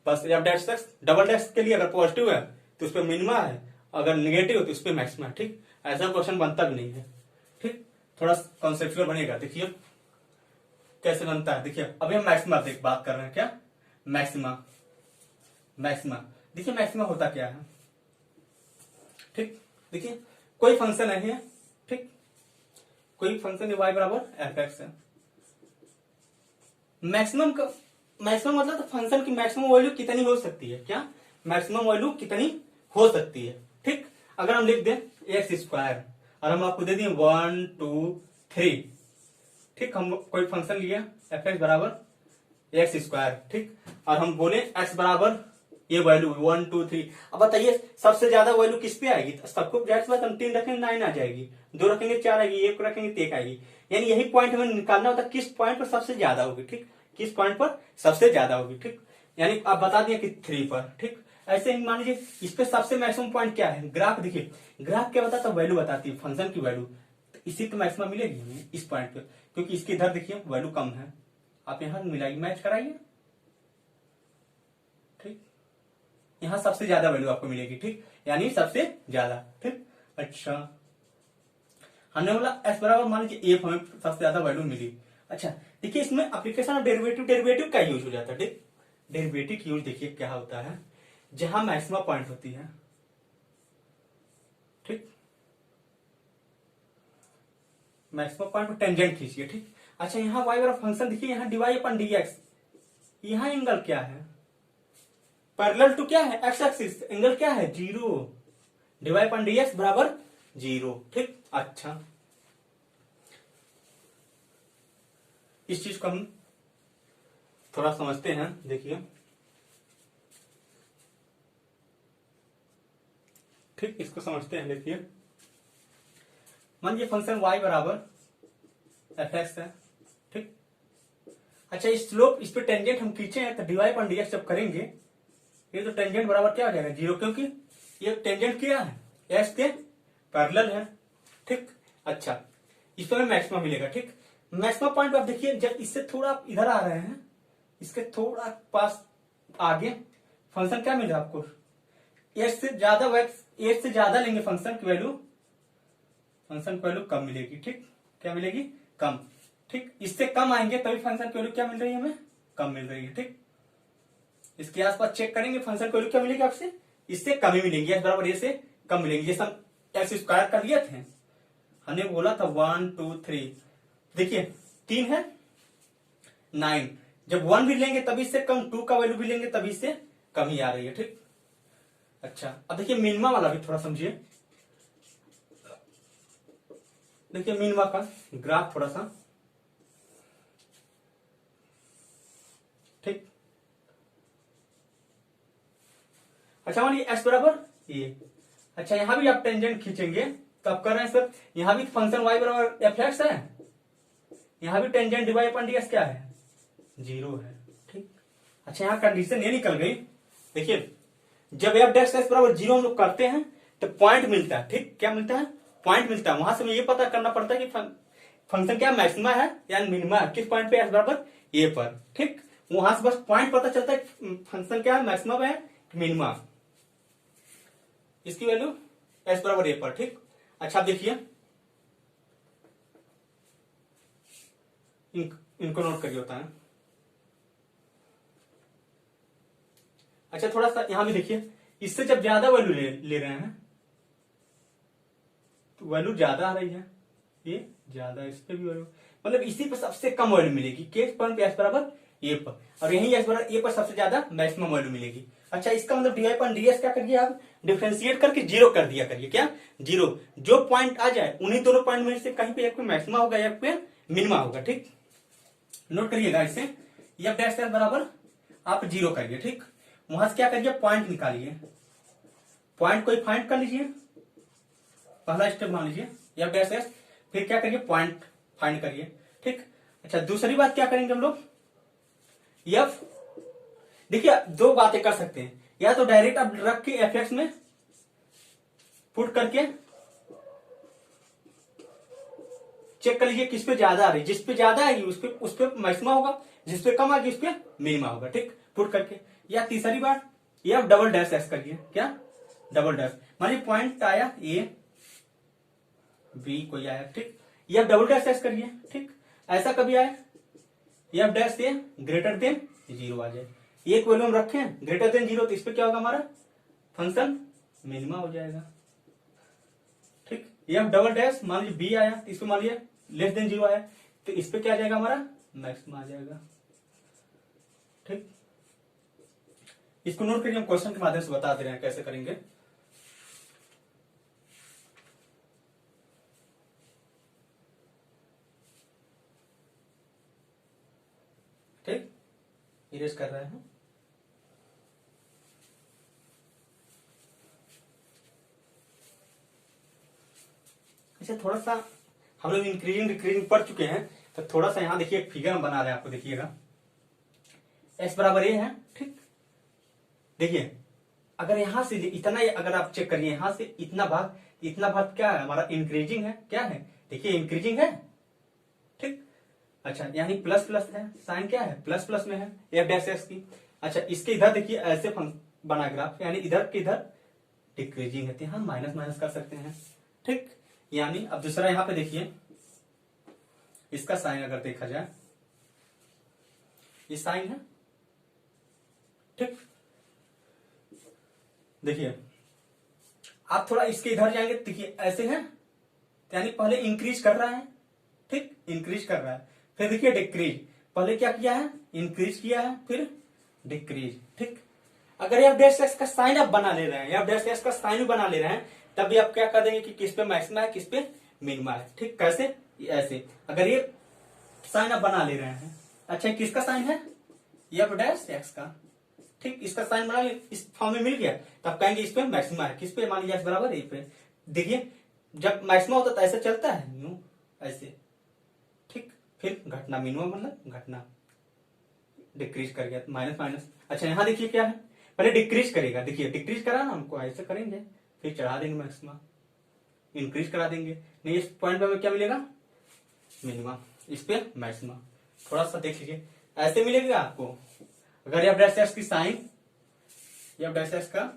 बस। या डैश एक्स डबल डैश के लिए अगर पॉजिटिव है तो उस पर मिनिमा है, अगर निगेटिव है तो उस पर मैक्सिमा है। ठीक, ऐसा क्वेश्चन बनता भी नहीं है। ठीक, थोड़ा कॉन्सेप्चुअल बनेगा, देखिए कैसे बनता है। देखिए अभी हम मैक्सिमा बात कर रहे हैं, क्या मैक्सिमा, मैक्सिमा देखिए मैक्सिमा होता क्या है। ठीक, देखिए कोई फंक्शन है, ठीक कोई फंक्शन y बराबर एफ एक्स है, मैक्सिमम का मैक्सिमम मतलब तो फंक्शन की मैक्सिमम वैल्यू कितनी हो सकती है, क्या मैक्सिमम वैल्यू कितनी हो सकती है। ठीक, अगर हम लिख दें एक्स स्क्वायर और हम आपको दे दिए 1 2 3, ठीक हम कोई फंक्शन लिया एफ एक्स बराबर एक्स स्क्वायर, ठीक और हम बोले एक्स बराबर ये वैल्यू 1 2 3, अब बताइए सबसे ज्यादा वैल्यू किस पे आएगी, सबको जाहिर सी बात हम 3 रखेंगे 9 आ जाएगी, 2 रखेंगे 4 आएगी, 1 रखेंगे तो 1 आएगी, यानी यही पॉइंट हमें निकालना होता है किस पॉइंट पर सबसे ज्यादा होगी। ठीक, किस पॉइंट पर सबसे ज्यादा होगी। ठीक, यानी आप बता दिए कि 3 पर। ठीक, ऐसे ही मान लीजिए इस पे सबसे मैक्सिमम पॉइंट क्या है, ग्राफ देखिए ग्राफ क्या बताता है, वैल्यू बताती है फंक्शन की वैल्यू, तो इसी तो मैक्सिमम मिलेगी हमें इस पॉइंट पे, क्योंकि इसके इधर देखिए वैल्यू कम है, आप यहां मिलाइए मैच कराइए। ठीक, यहां सबसे ज्यादा वैल्यू आपको मिलेगी। ठीक, यानी सबसे ज्यादा। ठीक, अच्छा हमने बोला एस बराबर मान लीजिए एफ, हमें सबसे ज्यादा वैल्यू मिली। अच्छा देखिए इसमें एप्लीकेशन ऑफ डेरिवेटिव, डेरिवेटिव का यूज हो जाता है। डेरिवेटिव यूज देखिए क्या होता है, जहां मैक्सिमम पॉइंट होती है। ठीक, मैक्सिमम पॉइंट पर टेंजेंट खींचिए। ठीक, अच्छा यहाँ वाई वाला फंक्शन देखिए, यहाँ डीवाई अपन डीएक्स, यहाँ एंगल क्या है पैरेलल टू क्या है एक्स एक्सिस, एंगल क्या है 0, डीवाई अपन डीएक्स बराबर 0। ठीक, अच्छा इस चीज को हम थोड़ा समझते हैं, देखिए ठीक इसको समझते हैं। देखिए मान लीजिए फंक्शन y बराबर एफ एक्स है। ठीक, अच्छा इस स्लोप इस पे टेंजेंट हम खींचे हैं तो डीवाई पर डीएक्स जब करेंगे ये तो टेंजेंट बराबर क्या हो जाएगा 0, क्योंकि ये टेंजेंट क्या है एक्स के पैरेलल है। ठीक, अच्छा इस पर मैक्सिमम मिलेगा। ठीक, मैक्सिमम पॉइंट पे आप देखिए, जब इससे थोड़ा आप इधर आ रहे हैं, इसके थोड़ा पास आगे, फंक्शन क्या मिलेगा आपको, 8 से ज्यादा 8 से ज्यादा लेंगे फंक्शन की वैल्यू, कम मिलेगी। ठीक, क्या मिलेगी, कम। ठीक, इससे कम आएंगे तभी फंक्शन की वैल्यू क्या मिल रही है, हमें कम मिल रही है। ठीक, इसके आसपास चेक करेंगे फंक्शन की वैल्यू क्या मिलेगी आपसे, इससे कम ही मिलेंगी, एस बराबर ए से कम मिलेंगी। जैसे हम एक्स स्क्वायर कर लिए थे, हमने बोला था 1 2 3, देखिए 3 है 9, जब 1 भी लेंगे तभी इससे कम, 2 का वैल्यू भी लेंगे तभी इससे कम ही आ रही है। ठीक, अच्छा अब देखिए मिनिमा वाला भी थोड़ा समझिए। देखिए मिनिमा का ग्राफ थोड़ा सा, ठीक। अच्छा मानिए एक्स बराबर ये, अच्छा यहां भी आप टेंजेंट खींचेंगे तो आप कर रहे हैं सर, यहां भी फंक्शन वाई बराबर एफ एक्स है, यहां भी टेंजेंट डी वाई अपन डी एक्स क्या है, 0 है। ठीक, अच्छा यहां कंडीशन ये निकल गई, देखिए जब एफ डैश एक्स बराबर 0 हम लोग करते हैं तो पॉइंट मिलता है। ठीक, क्या मिलता है, पॉइंट मिलता है। वहां से हमें ये पता करना पड़ता है कि फंक्शन क्या मैक्सिमा है या मिनिमा है, किस पॉइंट पे एक्स बराबर ए पर। ठीक, वहां से बस पॉइंट पता चलता है फंक्शन क्या है, मैक्सिमा है मिनिमा, इसकी वैल्यू एक्स बराबर ए पर। ठीक, अच्छा देखिए इनको नोट करिए होता है। अच्छा थोड़ा सा यहां भी देखिए, इससे जब ज्यादा वैल्यू ले रहे हैं तो वैल्यू ज्यादा आ रही है, ये ज्यादा, इस पे भी वैल्यू, मतलब इसी पर सबसे कम वैल्यू मिलेगी, किस पॉइंट पे एक्स बराबर ए पर, और यही एक्स बराबर ए पर सबसे ज्यादा मैक्सिमम वैल्यू मिलेगी। अच्छा इसका मतलब डी वाई पर डी एस क्या करिए आप, डिफ्रेंशिएट करके 0 कर दिया करिए, क्या 0, जो पॉइंट आ जाए उन्हीं दोनों पॉइंट में से कहीं पे एक पे मैक्सिमा होगा, एक पे मिनिमा होगा। ठीक, नोट करिएगा इसे, एफ डैश एक्स बराबर आप 0 करिए। ठीक, वहां से क्या करिए, पॉइंट निकालिए, पॉइंट कोई फाइंड कर लीजिए, पहला स्टेप मान लीजिए एफ डैश एक्स, फिर क्या करिए पॉइंट फाइंड करिए। ठीक, अच्छा दूसरी बात क्या करेंगे हम लोग, एफ, देखिए दो बातें कर सकते हैं, या तो डायरेक्ट आप रख के एफ एक्स में पुट करके चेक कर लीजिए किस पे ज्यादा आ रही है, जिस पे ज्यादा आएगी उस पे मैक्सिमा होगा, जिस पे कम आएगी उस पे मिनिमा होगा। ठीक, पुट करके, या तीसरी बात ये आप डबल डैश एस करिए, क्या डबल डैश, मानिए पॉइंट आया ए बी कोई आया, ठीक, ये आप डबल डैश एस करिए। ठीक, ऐसा कभी आए एफ डैश से ग्रेटर देन 0 आ जाए, एक वैल्यू हम रखें ग्रेटर देन 0 तो इस पे क्या होगा, हमारा फंक्शन मिनिमा हो जाएगा। ठीक, एफ डबल डैश मान लीजिए बी आया तो इस पे मान लीजिए लेस देन 0 आया तो इस पे क्या आ जाएगा, हमारा मैक्सिमा आ जाएगा। ठीक, इसको नोट करिए, हम क्वेश्चन के माध्यम से बता दे रहे हैं कैसे करेंगे। ठीक, इरेज कर रहे हैं। अच्छा थोड़ा सा हम लोग इंक्रीजिंग डिक्रीजिंग पढ़ चुके हैं, तो थोड़ा सा यहां देखिए एक फिगर हम बना रहे हैं, आपको देखिएगा एक्स बराबर ए है। ठीक, देखिए अगर यहां से इतना, अगर आप चेक करिए यहां से इतना भाग क्या है, हमारा इंक्रीजिंग है, क्या है देखिए इंक्रीजिंग है। ठीक, अच्छा यानी प्लस प्लस है, साइन क्या है प्लस प्लस में है एफ डैश एक्स की। अच्छा इसके इधर देखिए ऐसे बना ग्राफ, यानी इधर के इधर डिक्रीजिंग है, यहां माइनस माइनस कर सकते हैं। ठीक, यानी अब दूसरा यहां पे देखिए इसका साइन अगर देखा जाए, ये साइन है। ठीक, देखिए आप थोड़ा इसके इधर जाएंगे, देखिए ऐसे है, यानी पहले इंक्रीज कर रहा है। ठीक, इंक्रीज कर रहा है, फिर देखिए डिक्रीज, पहले क्या किया है इंक्रीज किया है, फिर डिक्रीज। ठीक, अगर एफ डैश एक्स का साइन आप बना ले रहे हैं, एफ डैश एक्स का साइन बना ले रहे हैं, तब भी आप क्या कर देंगे कि किस पे मैक्सिमा है किस पे मिनिमा है। ठीक, कैसे, ऐसे अगर ये साइन आप बना ले रहे हैं, अच्छा किसका साइन है एफ डैश एक्स का। ठीक, इसका साइन बना ले, इस फॉर्म में मिल गया, तब कहेंगे इस पे मैक्सिमा है, किस पे, मान लीजिए एक्स बराबर ए पे। देखिए जब मैक्सिमा होता तो ऐसे चलता है यूं ऐसे। ठीक, फिर घटना मिनिमम मतलब घटना, डिक्रीज कर गया माइनस माइनस। अच्छा यहां देखिए क्या है, पहले डिक्रीज करेगा, देखिए डिक्रीज करा ना हमको, ऐसे करेंगे फिर चढ़ा देंगे मैक्सिमा, इंक्रीज करा देंगे, नहीं इस पॉइंट पे हमें क्या मिलेगा मिनिमा, इस पे मैक्सिमा। थोड़ा सा देख लीजिए, ऐसे मिलेगा आपको। अगर एफ डैश एक्स की साइन, एफ डैश एक्स का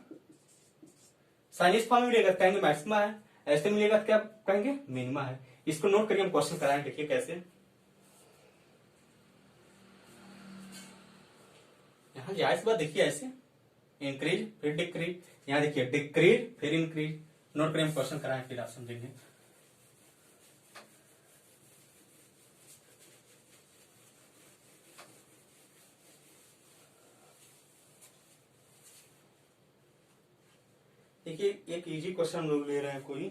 साइन इस फॉर्म में मिलेगा, कहेंगे मैक्सिमा है। ऐसे मिलेगा तो क्या कहेंगे, मिनिमा है। इसको नोट करिए, हम क्वेश्चन कराएं, देखिए कैसे। यहाँ जाहिर सी बात देखिए, ऐसे इंक्रीज फिर डिक्रीज, यहाँ देखिए डिक्रीज फिर इंक्रीज। नोट करिए, हम क्वेश्चन कराएं, फिर आप समझेंगे। देखिए एक इजी क्वेश्चन हम लोग ले रहे हैं। कोई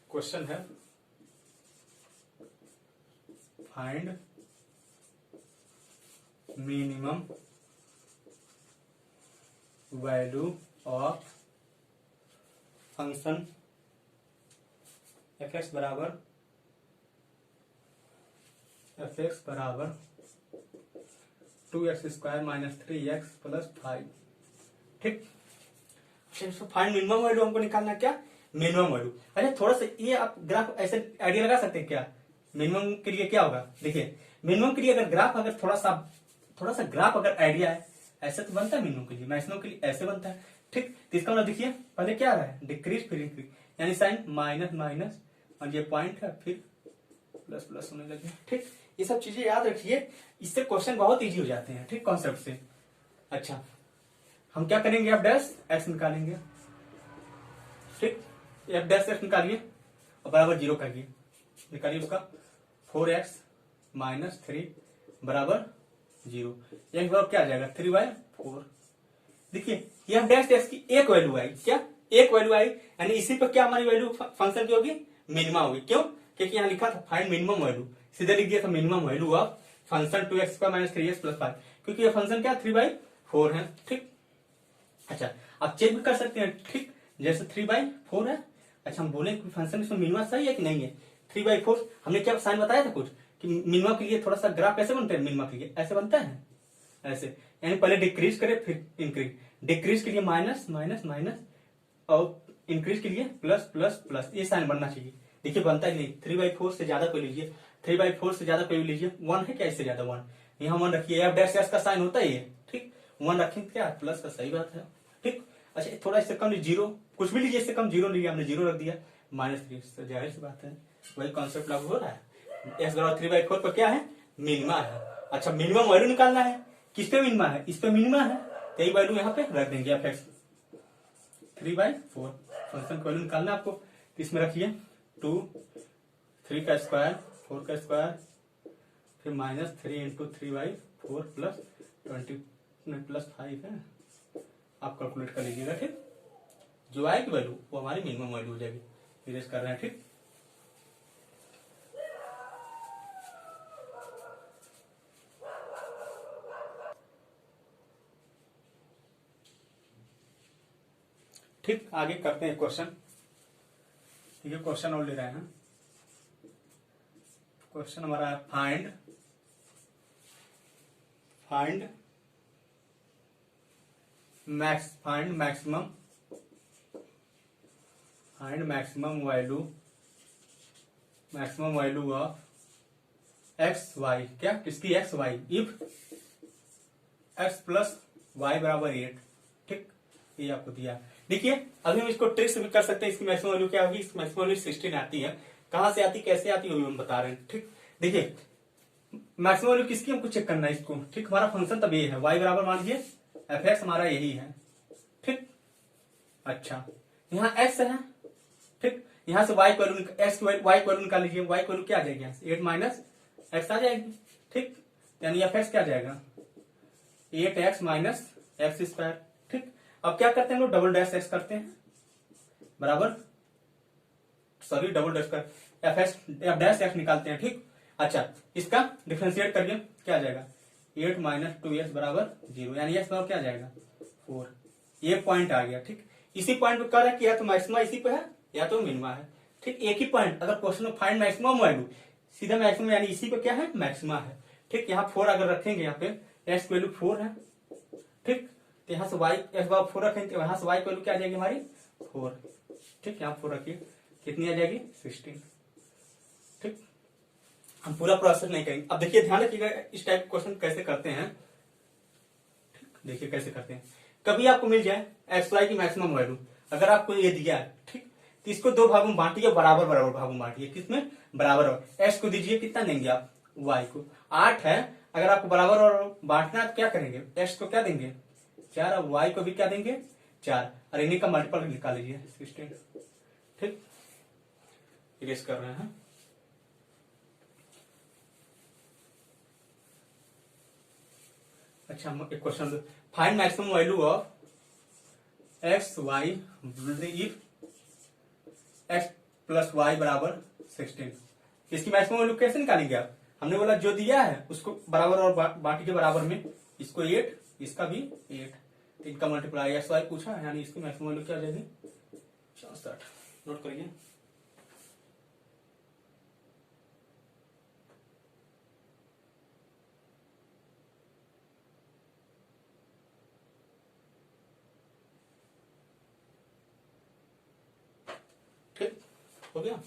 क्वेश्चन है, find minimum value of function f x बराबर 2x² माइनस 3x प्लस 5। ठीक, फाइंड मिनिमम वैल्यू हमको निकालना है, क्या मिनिमम वैल्यू। अच्छा थोड़ा सा ये आप ग्राफ ऐसे आइडिया लगा सकते हैं क्या, मिनिमम के लिए क्या होगा। देखिए मिनिमम के लिए अगर ग्राफ, अगर थोड़ा सा ग्राफ अगर आइडिया है, ऐसे तो बनता है मिनिमम के लिए, मैक्सिमम के लिए ऐसे बनता है। ठीक, तो इसका मतलब देखिए पहले क्या आ रहा है, डिक्रीज फिर इंक्रीज, यानी साइन माइनस माइनस और ये पॉइंट है, फिर प्लस प्लस होने लगे। ठीक, ये सब चीजें याद रखिए, इससे क्वेश्चन बहुत इजी हो जाते हैं। ठीक, कॉन्सेप्ट से। अच्छा हम क्या करेंगे, एफ डैश एक्स निकालेंगे। ठीक, एफ डैश एक्स निकालिए और बराबर 0 करिए, निकालिए उसका 4x माइनस 3 बराबर 0। एक बार क्या आ जाएगा 3/4। देखिए एफ डैश एक्स की एक वैल्यू आई, क्या एक वैल्यू आई, यानी इसी पर क्या हमारी वैल्यू फंक्शन की होगी, मिनिमा होगी। क्यों, क्योंकि यहाँ लिखा था फाइंड मिनिमम वैल्यू, सीधे लिख दिया था minimum value of function 2x² minus 3x plus 5, क्योंकि ये फंक्शन क्या 3/4 है। ठीक, अच्छा आप चेक भी कर सकते हैं। ठीक, जैसे 3/4 है। अच्छा हम बोले फंक्शन इसमें मिनिमा सही है कि नहीं है, 3/4। हमने क्या साइन बताया था कुछ कि मिनिमा के लिए थोड़ा सा ग्राफ कैसे बनते हैं, मिनिमा के लिए ऐसे बनता है, ऐसे, यानी पहले डिक्रीज करे फिर इंक्रीज। डिक्रीज के लिए माइनस माइनस माइनस और इंक्रीज के लिए प्लस प्लस प्लस, ये साइन बनना चाहिए। देखिए बनता ही नहीं, 3/4 से ज्यादा कोई लीजिए, 3/4 से ज्यादा कोई लीजिए, 1 है क्या, इससे ज्यादा 1, यहाँ 1 रखिए। एफ डैश एक्स का साइन होता है ये। ठीक, 1 रखेंगे क्या, प्लस का, सही बात है। ठीक, अच्छा थोड़ा इससे कम 0, कुछ भी लीजिए, इससे कम 0 लीजिए, हमने 0 रख दिया, -3, जाहिर सी बात है वही कॉन्सेप्ट लागू हो रहा है। एक्स बराबर 3/4 पर क्या है, मिनिमा है। अच्छा मिनिमम वैल्यू निकालना है, किस पे मिनिमा है, इस पे मिनिमा है, तो यही वैल्यू यहाँ पे रख देंगे। एफ एक्स 3/4 फंक्शन वैल्यू निकालना है आपको, इसमें रखिए 2, 3 का स्क्वायर 4 का स्क्वायर फिर -3 इंटू 3/4 प्लस 20 प्लस 5 है, आप कैलकुलेट कर लीजिएगा। ठीक, जो आएगी वैल्यू वो हमारी मिनिमम वैल्यू हो जाएगी। इरेज कर रहे हैं। ठीक, ठीक, आगे करते हैं क्वेश्चन। ठीक है, क्वेश्चन और ले रहे हैं। क्वेश्चन हमारा है find maximum value of X Y, क्या किसकी, X Y, if X plus Y बराबर 8। ठीक, ये आपको दिया। देखिए अभी हम इसको ट्रिक से भी कर सकते हैं। इसकी मैक्सिमम वैल्यू क्या होगी, इसकी मैक्सिमम वैल्यू 16 आती है। कहां से आती, कैसे आती है, वो भी हम बता रहे हैं। ठीक, देखिए मैक्सिमम वैल्यू किसकी हमको चेक करना है इसको। ठीक, हमारा फंक्शन तब ये है, वाई बराबर मान लीजिए एफ एक्स हमारा यही है। ठीक, अच्छा यहाँ एक्स है। ठीक, यहाँ से Y value X Y value निकाल लीजिए, वाई वैल्यू क्या आ जाएगी, यहाँ से 8 माइनस एक्स आ जाएगी। ठीक, यानी एफ एक्स क्या आ जाएगा, 8x माइनस एक्स स्क्वायर। ठीक, अब क्या करते हैं लोग, डबल डैश एक्स करते हैं बराबर, सॉरी डबल डैश कर एफ डैश एक्स निकालते हैं। ठीक, अच्छा इसका डिफरेंशिएट करिए, क्या आ जाएगा 8 माइनस 2x बराबर 0, यानी x बराबर क्या आ जाएगा 4। ये पॉइंट आ गया। ठीक, इसी पॉइंट पे कह रहा है कि या तो मैक्सिमा इसी पे है या तो मिनिमा है। ठीक, एक ही पॉइंट, अगर क्वेश्चन में फाइंड मैक्सिमम वैल्यू, सीधा मैक्सिमम यानी इसी पे क्या है, मैक्सिमा है। ठीक, यहाँ 4 अगर रखेंगे, यहाँ पे एक्स वैल्यू 4 है। ठीक, तो यहाँ से वाई एक्स बराबर 4 रखेंगे, तो यहाँ से वाई वैल्यू क्या आ जाएगी हमारी 4। ठीक, यहाँ 4 रखिए, कितनी आ जाएगी 16। ठीक, हम पूरा प्रोसेस नहीं करेंगे। अब देखिए ध्यान रखिएगा इस टाइप के क्वेश्चन कैसे करते हैं। देखिए कैसे करते हैं, कभी आपको मिल जाए एक्स वाई की मैक्सिमम वैल्यू, अगर आपको ये दिया है ठीक, तो इसको दो भागों में बांटिए, बराबर बराबर भागों में बांटिए। किसमें बराबर, एक्स को दीजिए कितना देंगे आप, वाई को 8 है, अगर आपको बराबर और बांटना है तो क्या करेंगे, एक्स को क्या देंगे 4 और वाई को भी क्या देंगे 4, और इन्हीं का मल्टीपल निकाल लीजिए 16। ठीक, इरेज कर रहे हैं। अच्छा हम एक question, find maximum value of X Y if X plus Y बराबर 16। इसकी मैक्सिमम वैल्यू कैसे निकालेंगे आप, हमने बोला जो दिया है उसको बराबर और बाकी के बराबर में, इसको 8 इसका भी 8, इनका मल्टीप्लाई एक्स वाई पूछा है, यानी इसकी मैक्सिमम वैल्यू क्या हो जाएगी 64। नोट करिए। ठीक हो गया।